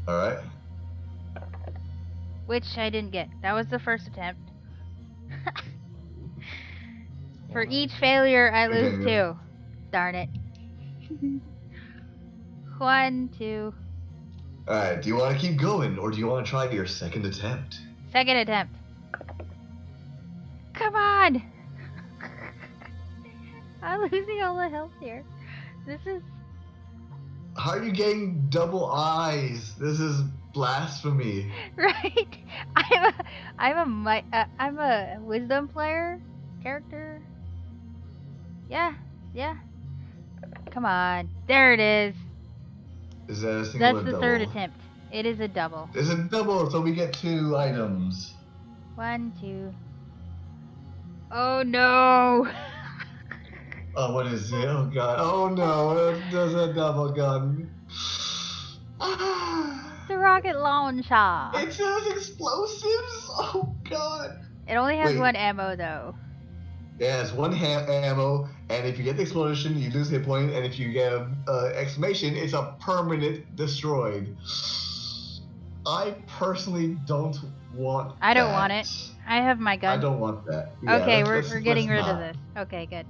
All right. which I didn't get. That was the first attempt. For each failure, I lose Continue. 2. Darn it. 1, 2. All right. Do you want to keep going, or do you want to try your second attempt? Second attempt. Come on! I'm losing all the health here. This is How are you getting double eyes? This is blasphemy. right. I'm a wisdom player character. Yeah, yeah. Come on, there it is. Is that a single That's or the double? third attempt. It is a double. It's a double, so we get 2 items. 1, 2. Oh no! Oh, what is it? Oh god. Oh no, there's a double gun. The rocket launcher. It has explosives. Oh god. It only has Wait. 1 ammo though. It has 1 ammo, and if you get the explosion, you lose hit point, and if you get exclamation, it's a permanent destroyed. I personally don't want. I don't that. want it. I have my I gun. don't want that. Yeah, Okay, let's- we're getting rid let's of not. this. Okay, good.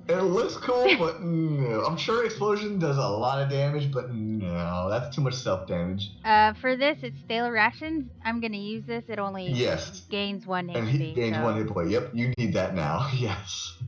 It looks cool, but no. I'm sure explosion does a lot of damage, but no, that's too much self damage. For this, it's stale rations. I'm gonna use this. It only Yes. gains 1 And HP. he gains so- 1 hit point. Yep, you need that now. Yes.